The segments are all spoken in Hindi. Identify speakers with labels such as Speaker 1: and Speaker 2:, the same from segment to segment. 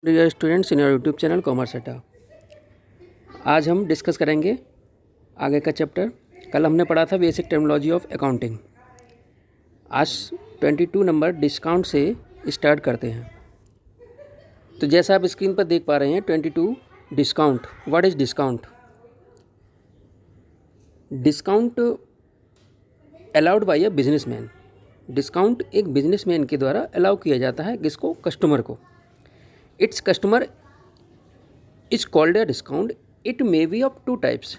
Speaker 1: Dear students in your YouTube channel commerce Adda. आज हम डिस्कस करेंगे आगे का चैप्टर। कल हमने पढ़ा था बेसिक टर्मिनोलॉजी ऑफ अकाउंटिंग। आज 22 नंबर डिस्काउंट से स्टार्ट करते हैं। तो जैसा आप स्क्रीन पर देख पा रहे हैं 22 discount. What is discount? Discount allowed by a businessman. Discount एक बिजनेसमैन के द्वारा अलाउ किया जाता है किसको? कस्टमर को। It's customer is called a discount. It may be of two types.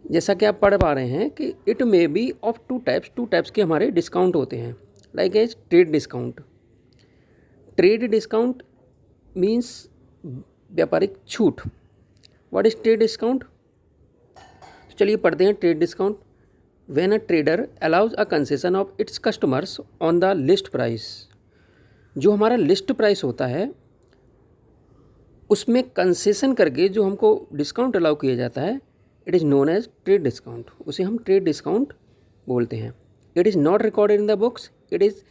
Speaker 1: जैसा कि आप पढ़ पा रहे हैं कि it may be of two types के हमारे डिस्काउंट होते हैं। Like as trade discount. Trade discount means व्यापारिक छूट। What is trade discount? चलिए पढ़ते हैं trade discount. When a trader allows a concession of its customers on the list price. जो हमारा लिस्ट प्राइस होता है उसमें कंसेशन करके जो हमको डिस्काउंट अलाउ किया जाता है, it is known as trade discount. उसे हम ट्रेड डिस्काउंट बोलते हैं। It is not recorded in the books, it is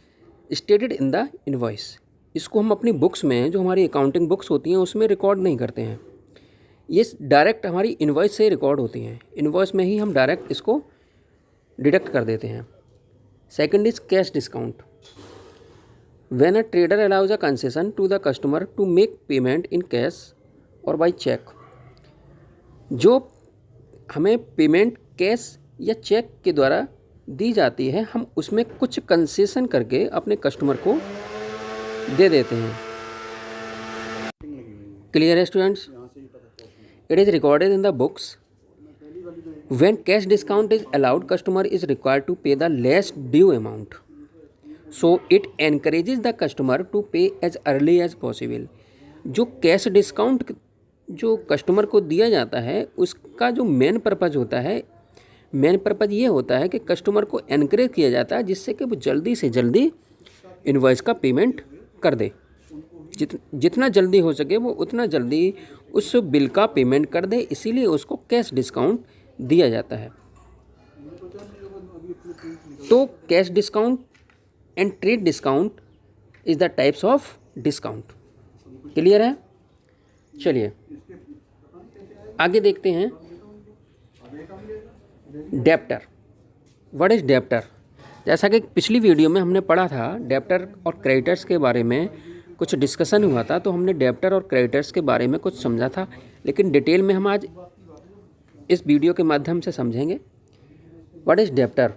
Speaker 1: stated in the invoice. इसको हम अपनी बुक्स में, जो हमारी अकाउंटिंग बुक्स होती हैं, उसमें रिकॉर्ड नहीं करते हैं। ये डायरेक्ट हमारी इनवॉइस से रिकॉर्ड होती हैं। इनवॉइस में ही हम डायरेक्ट इसको डिडक्ट कर देते हैं। Second is cash discount. When a trader allows a concession to the customer to make payment in cash or by check। जो हमें पेमेंट कैश या चेक के द्वारा दी जाती है, हम उसमें कुछ कंसेशन करके अपने कस्टमर को दे देते हैं। क्लियर है students? It is recorded in the books. When cash discount is allowed, customer is required to pay the less due amount. So it encourages the customer to pay as early as possible। जो कैश डिस्काउंट जो कस्टमर को दिया जाता है, उसका जो मेन पर्पज़ होता है, मेन पर्पज़ ये होता है कि कस्टमर को एनकरेज किया जाता है जिससे कि वो जल्दी से जल्दी इनवॉइस का पेमेंट कर दे। जितना जल्दी हो सके वो उतना जल्दी उस बिल का पेमेंट कर दे, इसीलिए उसको कैश डिस्काउंट दिया जाता है। तो cash discount and trade discount is the types of discount. Clear है? चलिए आगे देखते हैं। डेप्टर। What is debtor? जैसा कि पिछली वीडियो में हमने पढ़ा था, डेप्टर और क्रेडिटर्स के बारे में कुछ डिस्कशन हुआ था, तो हमने डेप्टर और क्रेडिटर्स के बारे में कुछ समझा था, लेकिन डिटेल में हम आज इस वीडियो के माध्यम से समझेंगे। What is debtor?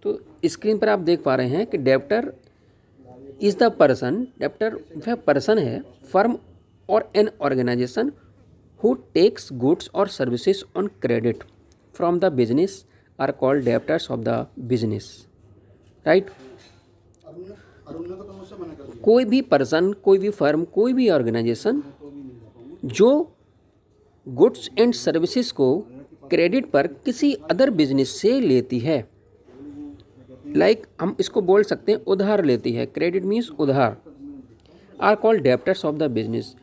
Speaker 1: तो स्क्रीन पर आप देख पा रहे हैं कि debtor is the person. Debtor वह पर्सन है, फर्म और an organisation who takes goods और services on credit from the business are called debtors of the business. Right? कोई भी पर्सन, कोई भी फर्म, कोई भी ऑर्गेनाइजेशन जो गुड्स एंड सर्विसेज को क्रेडिट पर किसी अदर बिजनेस से लेती है, लाइक हम इसको बोल सकते हैं उधार लेती है। क्रेडिट मीन्स उधार। Are called debtors of the business.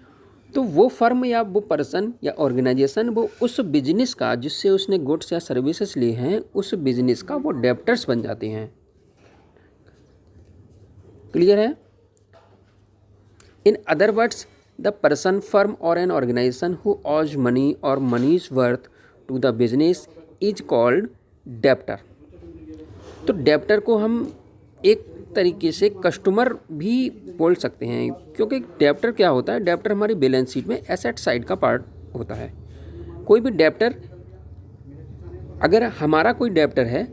Speaker 1: तो वो फर्म या वो पर्सन या ऑर्गेनाइजेशन वो उस बिजनेस का, जिससे उसने गुड्स या सर्विसेज लिए हैं, उस बिजनेस का वो डेप्टर्स बन जाते हैं। क्लियर है? In other words, the person, firm और an organisation who owes money और money's worth to the business is called debtor. तो डेप्टर को हम एक तरीके से कस्टमर भी बोल सकते हैं, क्योंकि डेप्टर क्या होता है? डेप्टर हमारी बैलेंस शीट में एसेट साइड का पार्ट होता है। कोई भी डेप्टर, अगर हमारा कोई डेप्टर है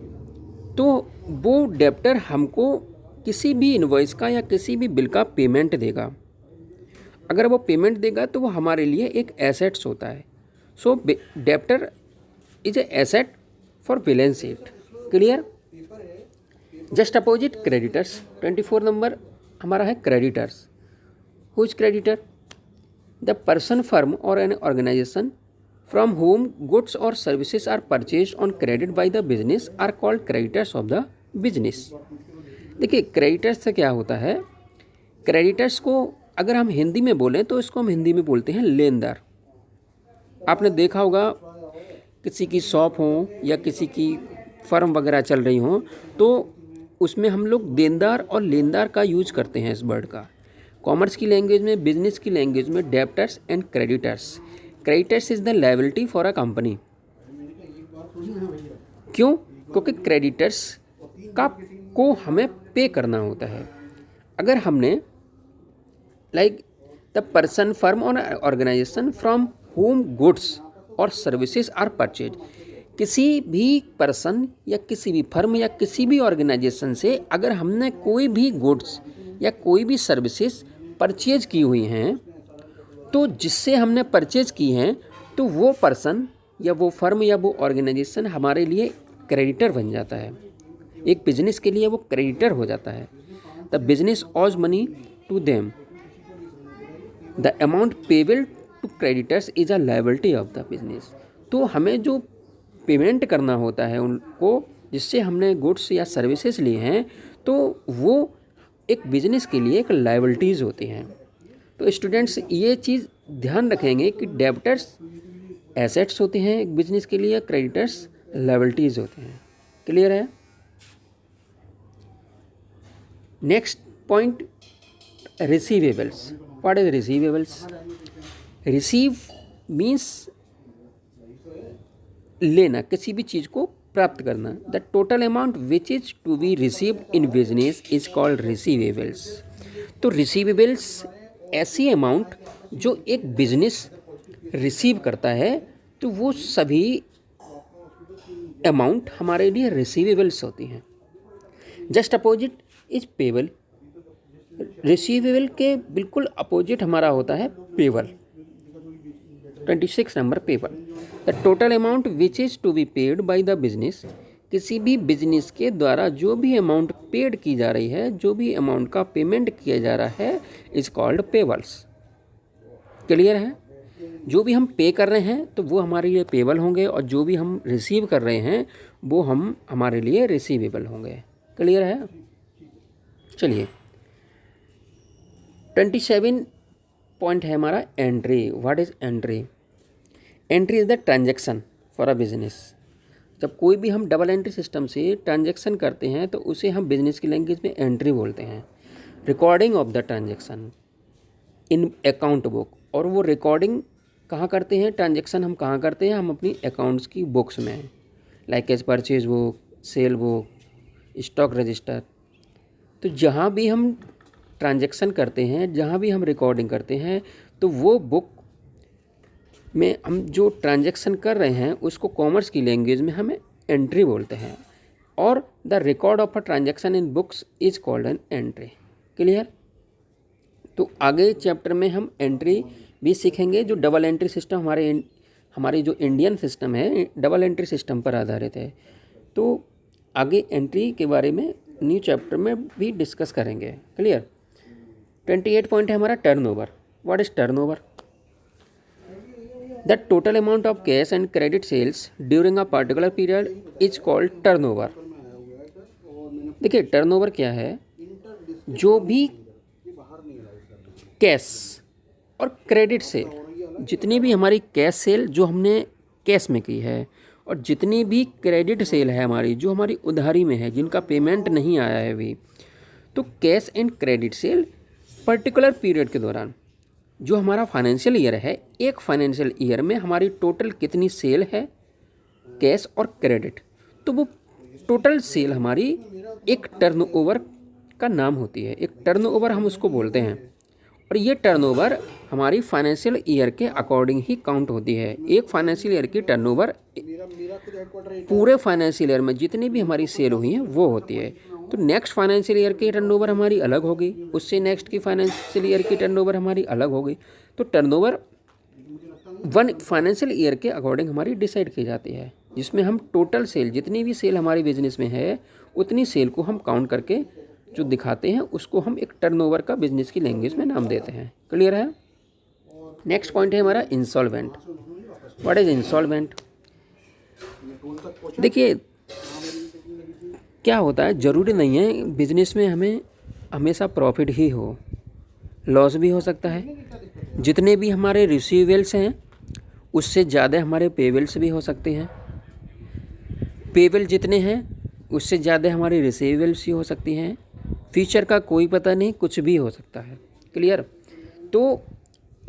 Speaker 1: तो वो डेप्टर हमको किसी भी इनवॉइस का या किसी भी बिल का पेमेंट देगा। अगर वो पेमेंट देगा तो वो हमारे लिए एक एसेट्स होता है। So debtor is a asset for balance sheet. Clear? Just opposite creditors. 24 number हमारा है creditors. Who is creditor? The person, firm और an organisation from whom goods और services are purchase on credit by the business are called creditors of the business. देखिए क्रेडिटर्स से क्या होता है? क्रेडिटर्स को अगर हम हिंदी में बोलें तो इसको हम हिंदी में बोलते हैं लेनदार। आपने देखा होगा किसी की शॉप हो या किसी की फर्म वगैरह चल रही हो, तो उसमें हम लोग देनदार और लेनदार का यूज करते हैं इस वर्ड का। कॉमर्स की लैंग्वेज में, बिजनेस की लैंग्वेज में debtors and creditors. Creditors is the liability for a company. क्यों? क्योंकि क्रेडिटर्स का को हमें पे करना होता है। अगर हमने लाइक द पर्सन, फर्म और ऑर्गेनाइजेशन फ्रॉम होम गुड्स और सर्विसेज आर परचेज, किसी भी पर्सन या किसी भी फर्म या किसी भी ऑर्गेनाइजेशन से अगर हमने कोई भी गुड्स या कोई भी सर्विसेज परचेज की हुई हैं, तो जिससे हमने परचेज की हैं, तो वो पर्सन या वो फर्म या वो ऑर्गेनाइजेशन हमारे लिए क्रेडिटर बन जाता है। एक बिजनेस के लिए वो क्रेडिटर हो जाता है। The business owes money to them, the amount payable to creditors is a liability of the business. तो हमें जो पेमेंट करना होता है उनको, जिससे हमने गुड्स या सर्विसेज लिए हैं, तो वो एक बिजनेस के लिए एक लायबिलिटीज़ होती हैं। तो स्टूडेंट्स ये चीज़ ध्यान रखेंगे कि डेब्टर्स एसेट्स होते हैं एक बिजनेस के लिए, क्रेडिटर्स लायबिलिटीज़ होते हैं। क्लियर है? Next point, receivables. What is receivables? Receive means लेना, किसी भी चीज़ को प्राप्त करना। The total amount which is to be received in business is called receivables. तो रिसीवेबल्स ऐसी अमाउंट जो एक बिजनेस रिसीव करता है, तो वो सभी अमाउंट हमारे लिए रिसीवेबल्स होती हैं। Just opposite is payable. Receivable के बिल्कुल अपोजिट हमारा होता है payable. 26 number payable. The total amount which is to be paid by the business, किसी भी बिजनेस के द्वारा जो भी अमाउंट पेड की जा रही है, जो भी अमाउंट का पेमेंट किया जा रहा है, इज कॉल्ड पेबल्स। क्लियर है? जो भी हम पे कर रहे हैं तो वो हमारे लिए पेबल होंगे, और जो भी हम रिसीव कर रहे हैं वो हमारे लिए रिसीवेबल होंगे। क्लियर है? चलिए 27 पॉइंट है हमारा entry. What is entry? Entry is the transaction for a business. जब कोई भी हम डबल एंट्री सिस्टम से ट्रांजैक्शन करते हैं तो उसे हम बिजनेस की लैंग्वेज में एंट्री बोलते हैं। Recording of the transaction in account book. और वो रिकॉर्डिंग कहाँ करते हैं? ट्रांजैक्शन हम कहाँ करते हैं? हम अपनी अकाउंट्स की बुक्स में, like as purchase book, sale book, stock register. तो जहाँ भी हम ट्रांजैक्शन करते हैं, जहाँ भी हम रिकॉर्डिंग करते हैं, तो वो बुक में हम जो ट्रांजैक्शन कर रहे हैं उसको कॉमर्स की लैंग्वेज में हमें एंट्री बोलते हैं। और the record of a transaction in books is called an entry. Clear? तो आगे चैप्टर में हम एंट्री भी सीखेंगे। जो डबल एंट्री सिस्टम हमारी जो इंडियन सिस्टम है, डबल एंट्री सिस्टम पर आधारित है। तो आगे एंट्री के बारे में न्यू चैप्टर में भी डिस्कस करेंगे। क्लियर? 28 पॉइंट है हमारा turnover. What is turnover? The total amount of cash and credit sales during a particular period is called turnover. देखिए टर्नओवर क्या है? जो भी कैश और क्रेडिट सेल, जितनी भी हमारी कैश सेल जो हमने कैश में की है, और जितनी भी क्रेडिट सेल है हमारी जो हमारी उधारी में है, जिनका पेमेंट नहीं आया है अभी, तो cash and credit sale particular period के दौरान, जो हमारा फाइनेंशियल ईयर है, एक फाइनेंशियल ईयर में हमारी टोटल कितनी सेल है कैश और क्रेडिट, तो वो टोटल सेल हमारी एक टर्नओवर का नाम होती है। एक टर्नओवर हम उसको बोलते हैं। और ये टर्नओवर हमारी फाइनेंशियल ईयर के अकॉर्डिंग ही काउंट होती है। एक फाइनेंशियल ईयर की टर्नओवर पूरे फाइनेंशियल ईयर में जितनी भी हमारी सेल हुई है वो होती है। तो नेक्स्ट फाइनेंशियल ईयर की टर्नओवर हमारी अलग होगी, उससे नेक्स्ट की फाइनेंशियल ईयर की टर्नओवर हमारी अलग होगी। तो टर्नओवर वन फाइनेंशियल ईयर के अकॉर्डिंग हमारी डिसाइड की जाती है, जिसमें हम टोटल सेल, जितनी भी सेल हमारी बिजनेस में है उतनी सेल को हम काउंट करके जो दिखाते हैं उसको हम एक टर्नओवर का बिजनेस की लैंग्वेज में नाम देते हैं। क्लियर है? नेक्स्ट पॉइंट है हमारा इंसॉल्वेंट। What is insolvent? देखिए क्या होता है, ज़रूरी नहीं है बिजनेस में हमें हमेशा प्रॉफिट ही हो, लॉस भी हो सकता है। जितने भी हमारे रिसीवेबल्स हैं उससे ज़्यादा हमारे पेबल्स भी हो सकते हैं। पेबल जितने हैं उससे ज़्यादा हमारी रिसीवेबल्स ही हो सकती हैं। फ्यूचर का कोई पता नहीं, कुछ भी हो सकता है। क्लियर। तो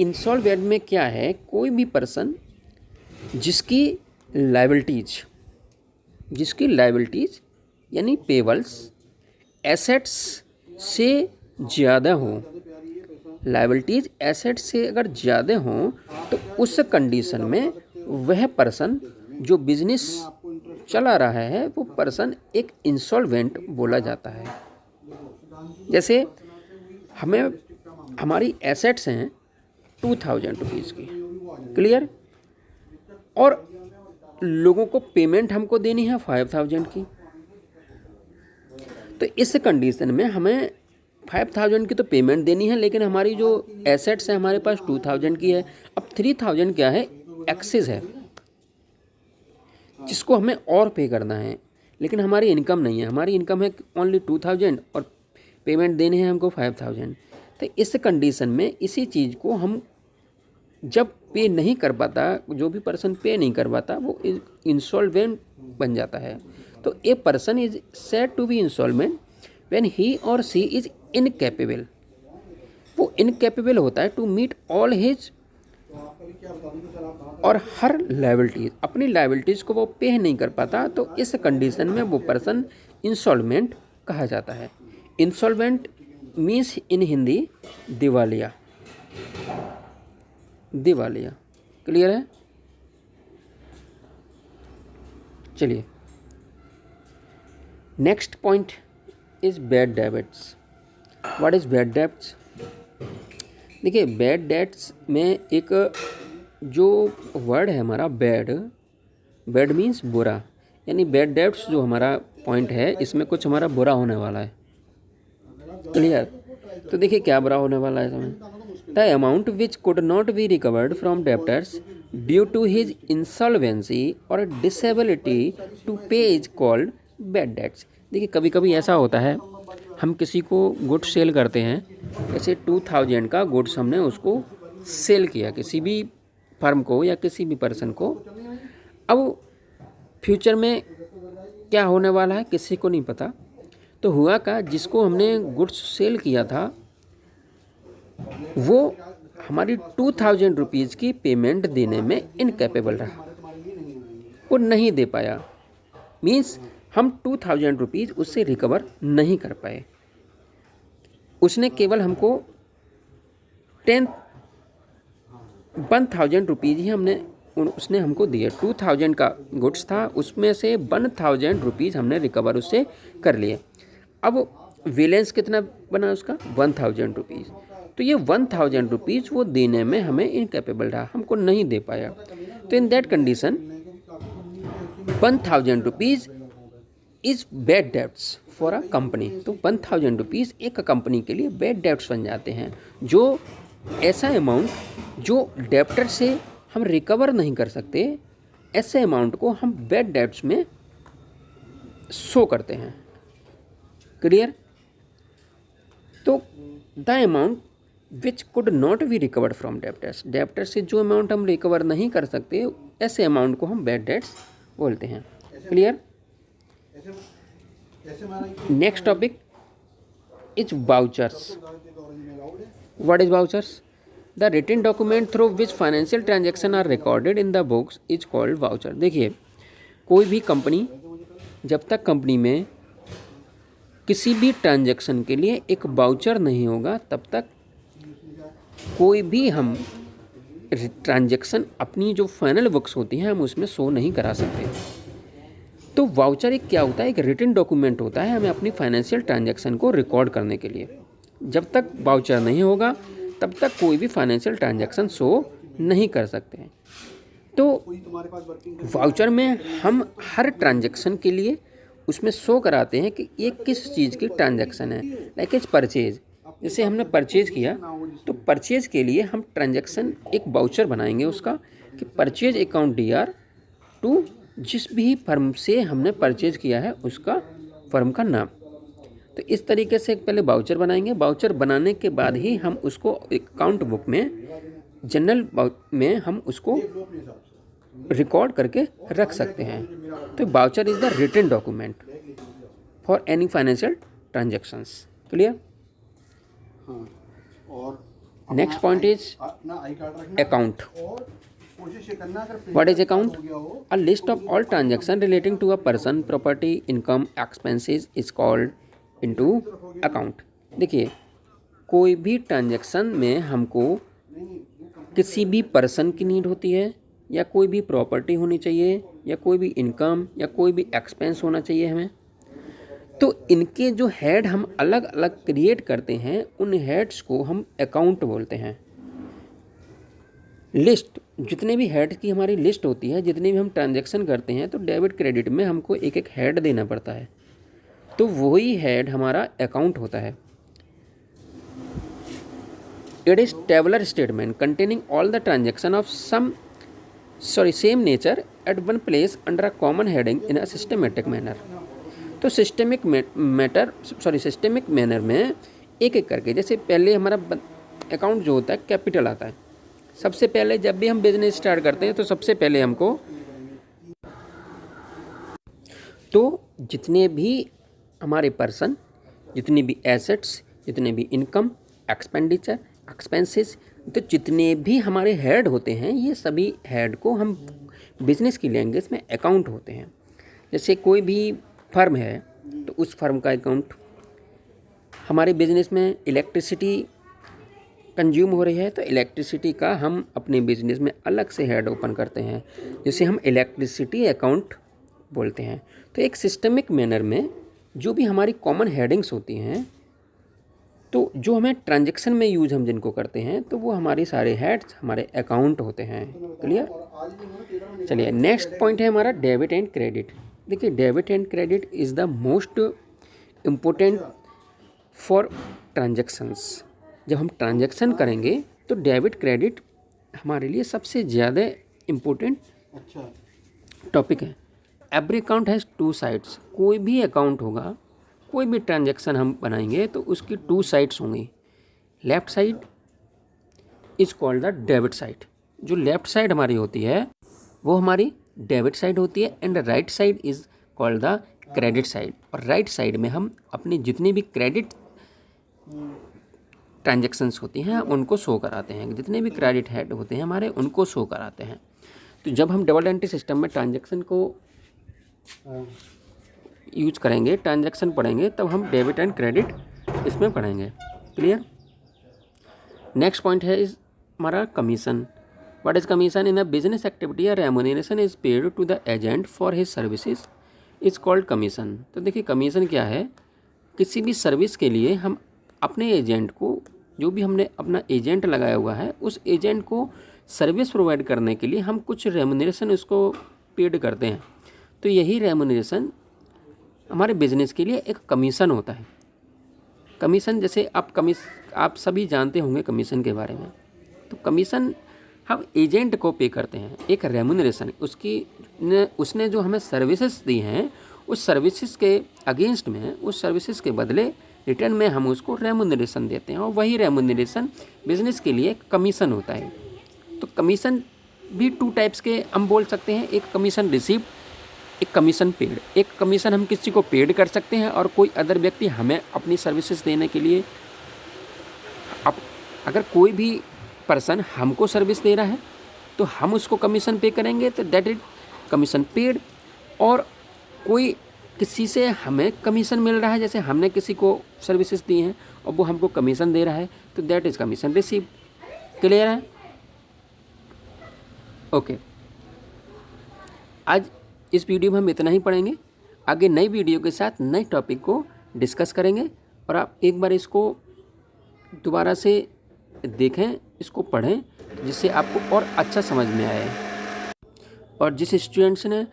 Speaker 1: इंसॉल्वेंट में क्या है, कोई भी पर्सन जिसकी लायबिलिटीज यानी पेबल्स एसेट्स से ज़्यादा हो, लायबिलिटीज एसेट्स से अगर ज़्यादा हो तो उस कंडीशन में वह पर्सन जो बिजनेस चला रहा है वो पर्सन एक इंसॉल्वेंट बोला जाता है। जैसे हमारी एसेट्स हैं 2000 रुपीज़ की, क्लियर, और लोगों को पेमेंट हमको देनी है 5000 की। तो इस कंडीशन में हमें 5000 की तो पेमेंट देनी है, लेकिन हमारी जो एसेट्स है हमारे पास 2000 की है। अब 3000 क्या है, एक्सेस है जिसको हमें और पे करना है, लेकिन हमारी इनकम नहीं है, हमारी इनकम है ओनली 2000 और पेमेंट देने हैं हमको 5000। तो इस कंडीशन में इसी चीज़ को हम जब पे नहीं कर पाता, जो भी पर्सन पे नहीं कर पाता वो इंसॉल्वेंट बन जाता है। तो a person is said to be insolvent when he or she is incapable, वो इनकैपेबल होता है टू मीट ऑल हिज और हर लायबिलिटीज, अपनी लायबिलिटीज़ को वो पे नहीं कर पाता, तो इस कंडीशन में वो पर्सन इंसॉल्वेंट कहा जाता है। इंसॉल्वेंट मीन्स इन हिंदी दिवालिया, दिवालिया, क्लियर है। चलिए next point is bad debts. What is bad debts? देखिए बैड डेब्ट्स में एक जो वर्ड है हमारा बैड मीन्स बुरा, यानी बैड डेब्ट्स जो हमारा पॉइंट है इसमें कुछ हमारा बुरा होने वाला है, क्लियर। तो देखिए क्या बुरा होने वाला है इसमें, the amount which could not be recovered from debtors due to his insolvency or disability to pay is called bad debts. देखिए कभी कभी ऐसा होता है, हम किसी को गुड्स सेल करते हैं, जैसे 2000 का गुड्स हमने उसको सेल किया किसी भी फर्म को या किसी भी पर्सन को। अब फ्यूचर में क्या होने वाला है किसी को नहीं पता। तो हुआ का जिसको हमने गुड्स सेल किया था वो हमारी 2000 रुपीज़ की पेमेंट देने में इनकैपेबल रहा, वो नहीं दे पाया, मीन्स हम 2000 रुपीज़ उससे रिकवर नहीं कर पाए। उसने केवल हमको 1000 रुपीज़ ही उसने हमको दिए। 2000 का गुड्स था, उसमें से 1000 रुपीज़ हमने रिकवर उससे कर लिए। अब बैलेंस कितना बना उसका 1000 रुपीज़, तो ये 1000 रुपीज़ वो देने में हमें इनकैपेबल रहा, हमको नहीं दे पाया। तो in that condition 1000 rupees is bad debts for a company. तो 1000 रुपीज़ एक कंपनी के लिए बैड डेब्ट्स बन जाते हैं, जो ऐसा अमाउंट जो डेप्टर से हम रिकवर नहीं कर सकते, ऐसे अमाउंट को हम बैड डेब्ट्स में शो करते हैं, क्लियर। तो the amount which could not be recovered from debtors, debtor से जो अमाउंट हम रिकवर नहीं कर सकते ऐसे अमाउंट को हम बैड डेट्स बोलते हैं, clear. Next topic is vouchers. What is vouchers? The written document through which financial transaction are recorded in the books is called voucher. देखिए कोई भी कंपनी, जब तक कंपनी में किसी भी ट्रांजैक्शन के लिए एक वाउचर नहीं होगा तब तक कोई भी हम ट्रांजैक्शन अपनी जो फाइनल बुक्स होती हैं हम उसमें शो नहीं करा सकते। तो वाउचर एक क्या होता है, एक रिटन डॉक्यूमेंट होता है हमें अपनी फाइनेंशियल ट्रांजैक्शन को रिकॉर्ड करने के लिए। जब तक वाउचर नहीं होगा तब तक कोई भी फाइनेंशियल ट्रांजैक्शन शो नहीं कर सकते हैं। तो वाउचर में हम हर ट्रांजैक्शन के लिए उसमें शो कराते हैं कि ये किस चीज़ की ट्रांजैक्शन है। लाइक इज परचेज, जैसे हमने परचेज किया तो परचेज के लिए हम ट्रांजैक्शन एक वाउचर बनाएंगे उसका कि परचेज अकाउंट DR टू जिस भी फर्म से हमने परचेज किया है उसका फर्म का नाम। तो इस तरीके से पहले वाउचर बनाएंगे, वाउचर बनाने के बाद ही हम उसको अकाउंट बुक में जनरल में हम उसको रिकॉर्ड करके रख सकते हैं। तो voucher is the written document for any financial transactions, clear. Next point is account. What is account? A list of all transactions relating to a person, property, income, expenses is called into account. देखिए, कोई भी ट्रांजैक्शन में हमको किसी भी पर्सन की नीड होती है, या कोई भी प्रॉपर्टी होनी चाहिए, या कोई भी इनकम, या कोई भी एक्सपेंस होना चाहिए हमें. तो इनके जो हेड हम अलग अलग क्रिएट करते हैं, उन हेड्स को हम अकाउंट बोलते हैं. लिस्ट, जितने भी हेड की हमारी लिस्ट होती है, जितने भी हम ट्रांजैक्शन करते हैं, तो डेबिट क्रेडिट में हमको एक एक हेड देना पड़ता है. तो वही हेड हमारा अकाउंट होता है. It is tabular statement containing all the transaction of same nature eight one place under a common heading in a systematic manner. तो सिस्टमिक मैनर में एक एक करके, जैसे पहले हमारा अकाउंट जो होता है कैपिटल आता है. सबसे पहले जब भी हम बिजनेस स्टार्ट करते हैं तो सबसे पहले हमको तो जितने भी हमारे पर्सन, जितने भी एसेट्स, जितने भी इनकम, एक्सपेंडिचर, एक्सपेंसेस, तो जितने भी हमारे हेड होते हैं, ये सभी हेड को हम बिजनेस की लैंग्वेज में अकाउंट होते हैं. जैसे कोई भी फर्म है तो उस फर्म का अकाउंट. हमारे बिजनेस में इलेक्ट्रिसिटी कंज्यूम हो रही है तो इलेक्ट्रिसिटी का हम अपने बिजनेस में अलग से हेड ओपन करते हैं, जिसे हम इलेक्ट्रिसिटी अकाउंट बोलते हैं. तो एक सिस्टमिक मैनर में जो भी हमारी कॉमन हेडिंग्स होती हैं, तो जो हमें ट्रांजैक्शन में यूज हम जिनको करते हैं, तो वो हमारे सारे हेड्स हमारे अकाउंट होते हैं. क्लियर? चलिए, नेक्स्ट पॉइंट है हमारा डेबिट एंड क्रेडिट. देखिए, debit and credit is the most important for transactions. जब हम ट्रांजैक्शन करेंगे तो डेबिट क्रेडिट हमारे लिए सबसे ज़्यादा इम्पोर्टेंट टॉपिक है. Every account has two sides. कोई भी अकाउंट होगा, कोई भी ट्रांजैक्शन हम बनाएंगे तो उसकी टू साइड्स होंगी. Left side is called the debit side. जो लेफ़्ट साइड हमारी होती है वो हमारी डेबिट साइड होती है, and right side is called the credit side. और राइट साइड में हम अपनी जितनी भी क्रेडिट ट्रांजैक्शंस होती हैं उनको शो कराते हैं. जितने भी क्रेडिट हेड होते हैं हमारे, उनको शो कराते हैं. तो जब हम डबल एंट्री सिस्टम में ट्रांजैक्शन को यूज करेंगे, ट्रांजैक्शन पढ़ेंगे, तब हम डेबिट एंड क्रेडिट इसमें पढ़ेंगे. क्लियर? नेक्स्ट पॉइंट है इस हमारा commission. What is commission? In a business activity या remuneration is paid to the agent for his services is called commission. तो देखिए, कमीशन क्या है? किसी भी सर्विस के लिए हम अपने एजेंट को, जो भी हमने अपना एजेंट लगाया हुआ है, उस एजेंट को सर्विस प्रोवाइड करने के लिए हम कुछ रेम्यूनरेशन उसको पेड करते हैं. तो यही रेम्यूनरेशन हमारे बिजनेस के लिए एक कमीशन होता है. कमीशन, जैसे आप सभी जानते होंगे कमीशन के बारे में. तो कमीशन हम एजेंट को पे करते हैं. एक रेम्यूनरेशन उसने जो हमें सर्विसेज दी हैं, उस सर्विसेज के अगेंस्ट में, उस सर्विसेज के बदले रिटर्न में हम उसको रेम्यूनरेशन देते हैं, और वही रेम्यूनरेशन बिजनेस के लिए कमीशन होता है. तो कमीशन भी टू टाइप्स के हम बोल सकते हैं. एक कमीशन रिसीव्ड, एक कमीशन पेड. एक कमीशन हम किसी को पेड कर सकते हैं, और कोई अदर व्यक्ति हमें अपनी सर्विसेज देने के लिए, अगर कोई भी पर्सन हमको सर्विस दे रहा है तो हम उसको कमीशन पे करेंगे, तो दैट इज कमीशन पेड. और कोई किसी से हमें कमीशन मिल रहा है, जैसे हमने किसी को सर्विसेज दी हैं और वो हमको कमीशन दे रहा है, तो that is commission receive. Clear है? ओके, आज इस वीडियो में हम इतना ही पढ़ेंगे. आगे नई वीडियो के साथ नए टॉपिक को डिस्कस करेंगे, और आप एक बार इसको दोबारा से देखें, इसको पढ़ें, जिससे आपको और अच्छा समझ में आए. और जिस स्टूडेंट्स ने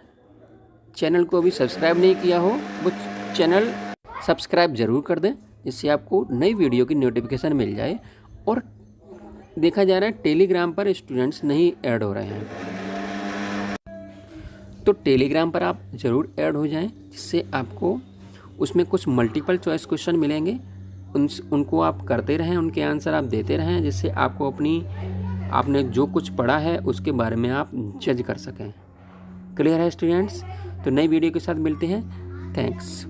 Speaker 1: चैनल को अभी सब्सक्राइब नहीं किया हो, वो चैनल सब्सक्राइब ज़रूर कर दें, जिससे आपको नई वीडियो की नोटिफिकेशन मिल जाए. और देखा जा रहा है टेलीग्राम पर स्टूडेंट्स नहीं ऐड हो रहे हैं, तो टेलीग्राम पर आप ज़रूर ऐड हो जाएं, जिससे आपको उसमें कुछ मल्टीपल चॉइस क्वेश्चन मिलेंगे. उनको आप करते रहें, उनके आंसर आप देते रहें, जिससे आपको आपने जो कुछ पढ़ा है उसके बारे में आप जज कर सकें. क्लियर है स्टूडेंट्स? तो नई वीडियो के साथ मिलते हैं. थैंक्स.